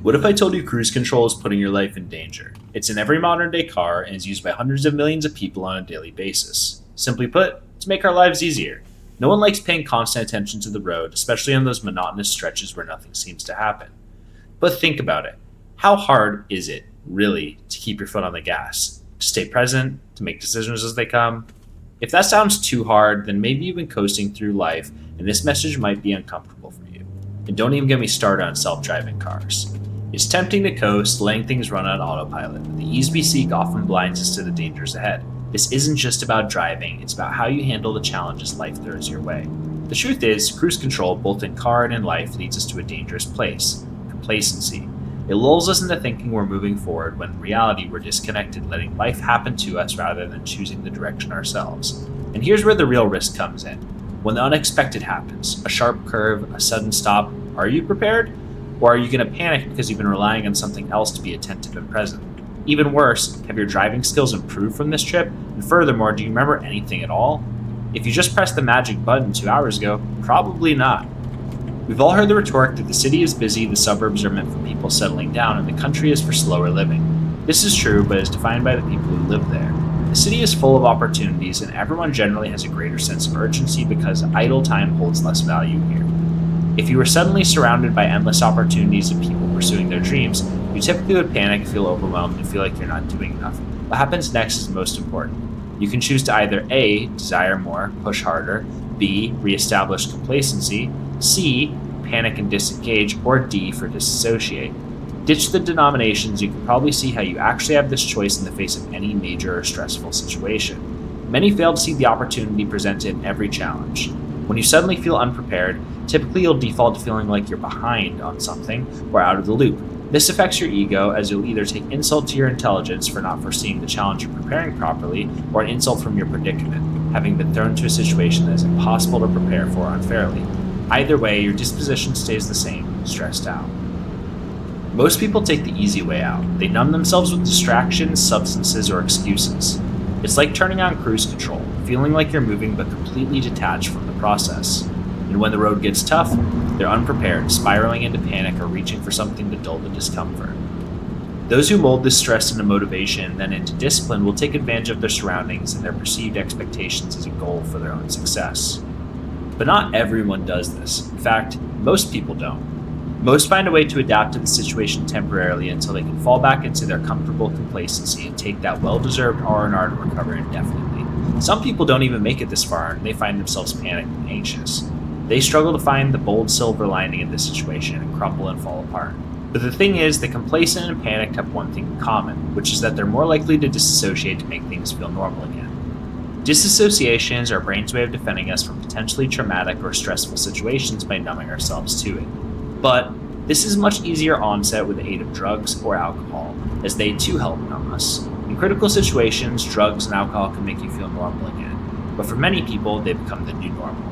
What if I told you cruise control is putting your life in danger? It's in every modern day car and is used by hundreds of millions of people on a daily basis. Simply put, to make our lives easier. No one likes paying constant attention to the road, especially on those monotonous stretches where nothing seems to happen. But think about it. How hard is it, really, to keep your foot on the gas? To stay present? To make decisions as they come? If that sounds too hard, then maybe you've been coasting through life and this message might be uncomfortable for you. And don't even get me started on self-driving cars. It's tempting to coast, letting things run on autopilot, but the ease we seek often blinds us to the dangers ahead. This isn't just about driving, it's about how you handle the challenges life throws your way. The truth is, cruise control, both in car and in life, leads us to a dangerous place: complacency. It lulls us into thinking we're moving forward when in reality we're disconnected, letting life happen to us rather than choosing the direction ourselves. And here's where the real risk comes in. When the unexpected happens, a sharp curve, a sudden stop, are you prepared? Or are you going to panic because you've been relying on something else to be attentive and present? Even worse, have your driving skills improved from this trip? And furthermore, do you remember anything at all? If you just pressed the magic button 2 hours ago, probably not. We've all heard the rhetoric that the city is busy, the suburbs are meant for people settling down, and the country is for slower living. This is true, but is defined by the people who live there. The city is full of opportunities, and everyone generally has a greater sense of urgency because idle time holds less value here. If you were suddenly surrounded by endless opportunities of people pursuing their dreams, you typically would panic, feel overwhelmed, and feel like you're not doing enough. What happens next is most important. You can choose to either A, desire more, push harder, B, reestablish complacency, C, panic and disengage, or D, for disassociate. Ditch the denominations, you can probably see how you actually have this choice in the face of any major or stressful situation. Many fail to see the opportunity presented in every challenge. When you suddenly feel unprepared, typically you'll default to feeling like you're behind on something or out of the loop. This affects your ego, as you'll either take insult to your intelligence for not foreseeing the challenge or preparing properly, or an insult from your predicament, having been thrown into a situation that is impossible to prepare for unfairly. Either way, your disposition stays the same: stressed out. Most people take the easy way out. They numb themselves with distractions, substances, or excuses. It's like turning on cruise control, feeling like you're moving but completely detached from the process. And when the road gets tough, they're unprepared, spiraling into panic or reaching for something to dull the discomfort. Those who mold this stress into motivation and then into discipline will take advantage of their surroundings and their perceived expectations as a goal for their own success. But not everyone does this. In fact, most people don't. Most find a way to adapt to the situation temporarily until they can fall back into their comfortable complacency and take that well-deserved R&R to recover indefinitely. Some people don't even make it this far and they find themselves panicked and anxious. They struggle to find the bold silver lining in this situation and crumble and fall apart. But the thing is, the complacent and panicked have one thing in common, which is that they're more likely to disassociate to make things feel normal again. Disassociation is our brain's way of defending us from potentially traumatic or stressful situations by numbing ourselves to it. But this is much easier onset with the aid of drugs or alcohol, as they too help numb us. In critical situations, drugs and alcohol can make you feel normal again, but for many people, they become the new normal.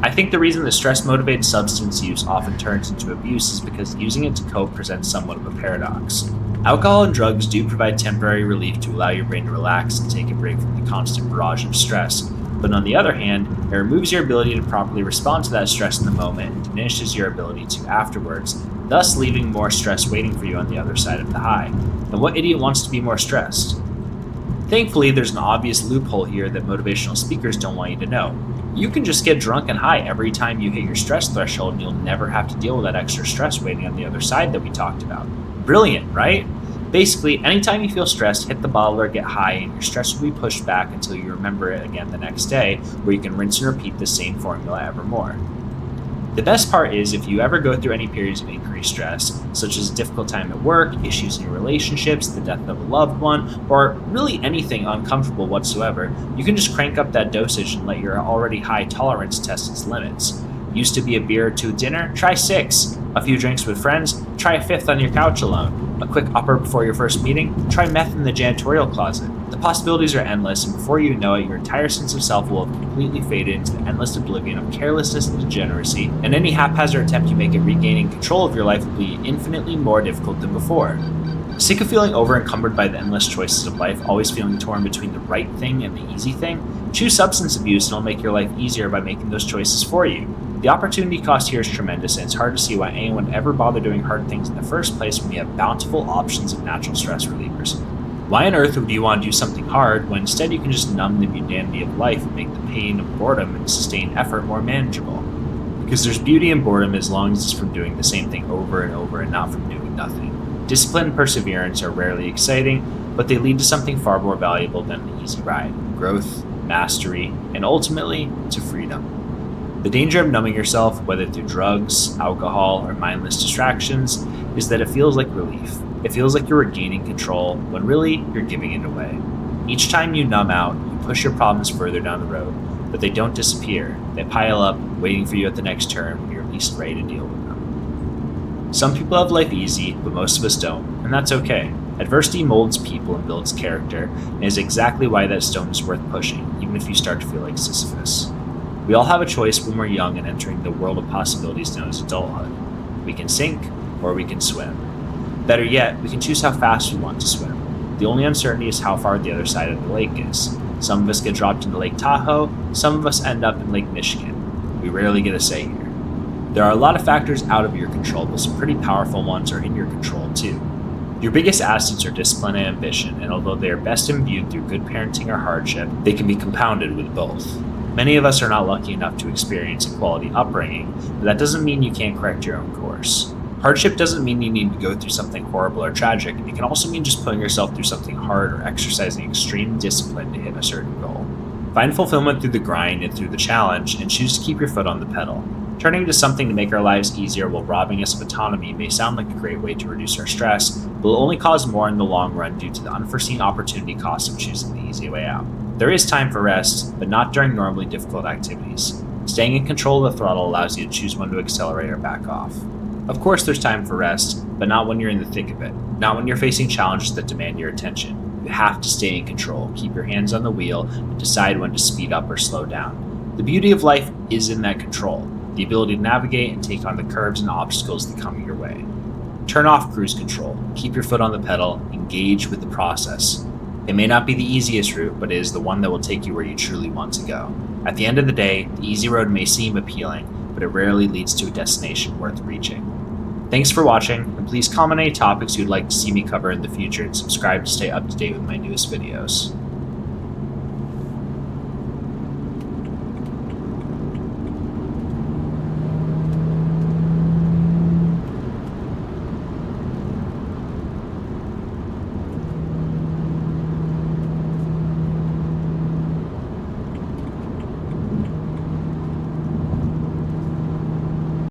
I think the reason that stress-motivated substance use often turns into abuse is because using it to cope presents somewhat of a paradox. Alcohol and drugs do provide temporary relief to allow your brain to relax and take a break from the constant barrage of stress, but on the other hand, it removes your ability to properly respond to that stress in the moment and diminishes your ability to afterwards, thus leaving more stress waiting for you on the other side of the high. And what idiot wants to be more stressed? Thankfully, there's an obvious loophole here that motivational speakers don't want you to know. You can just get drunk and high every time you hit your stress threshold and you'll never have to deal with that extra stress waiting on the other side that we talked about. Brilliant, right? Basically, anytime you feel stressed, hit the bottle or get high and your stress will be pushed back until you remember it again the next day, where you can rinse and repeat the same formula evermore. The best part is, if you ever go through any periods of increased stress, such as a difficult time at work, issues in your relationships, the death of a loved one, or really anything uncomfortable whatsoever, you can just crank up that dosage and let your already high tolerance test its limits. Used to be a beer or two at dinner? Try 6. A few drinks with friends? Try a 5th on your couch alone. A quick upper before your first meeting? Try meth in the janitorial closet. The possibilities are endless, and before you know it, your entire sense of self will have completely faded into the endless oblivion of carelessness and degeneracy, and any haphazard attempt you make at regaining control of your life will be infinitely more difficult than before. Sick of feeling over-encumbered by the endless choices of life, always feeling torn between the right thing and the easy thing? Choose substance abuse and it'll make your life easier by making those choices for you. The opportunity cost here is tremendous, and it's hard to see why anyone would ever bother doing hard things in the first place when we have bountiful options of natural stress relievers. Why on earth would you want to do something hard when instead you can just numb the mundanity of life and make the pain of boredom and sustained effort more manageable? Because there's beauty in boredom as long as it's from doing the same thing over and over and not from doing nothing. Discipline and perseverance are rarely exciting, but they lead to something far more valuable than the easy ride: growth, mastery, and ultimately to freedom. The danger of numbing yourself, whether through drugs, alcohol, or mindless distractions, is that it feels like relief. It feels like you're regaining control when really you're giving it away. Each time you numb out, you push your problems further down the road, but they don't disappear. They pile up, waiting for you at the next turn when you're least ready to deal with them. Some people have life easy, but most of us don't, and that's okay. Adversity molds people and builds character, and is exactly why that stone is worth pushing, even if you start to feel like Sisyphus. We all have a choice when we're young and entering the world of possibilities known as adulthood. We can sink, or we can swim. Better yet, we can choose how fast we want to swim. The only uncertainty is how far the other side of the lake is. Some of us get dropped into Lake Tahoe, some of us end up in Lake Michigan. We rarely get a say here. There are a lot of factors out of your control, but some pretty powerful ones are in your control too. Your biggest assets are discipline and ambition, and although they are best imbued through good parenting or hardship, they can be compounded with both. Many of us are not lucky enough to experience a quality upbringing, but that doesn't mean you can't correct your own course. Hardship doesn't mean you need to go through something horrible or tragic. It can also mean just putting yourself through something hard or exercising extreme discipline to hit a certain goal. Find fulfillment through the grind and through the challenge, and choose to keep your foot on the pedal. Turning to something to make our lives easier while robbing us of autonomy may sound like a great way to reduce our stress, but will only cause more in the long run due to the unforeseen opportunity cost of choosing the easy way out. There is time for rest, but not during normally difficult activities. Staying in control of the throttle allows you to choose when to accelerate or back off. Of course there's time for rest, but not when you're in the thick of it. Not when you're facing challenges that demand your attention. You have to stay in control, keep your hands on the wheel, and decide when to speed up or slow down. The beauty of life is in that control, the ability to navigate and take on the curves and obstacles that come your way. Turn off cruise control, keep your foot on the pedal, engage with the process. It may not be the easiest route, but it is the one that will take you where you truly want to go. At the end of the day, the easy road may seem appealing, but it rarely leads to a destination worth reaching. Thanks for watching, and please comment any topics you'd like to see me cover in the future and subscribe to stay up to date with my newest videos.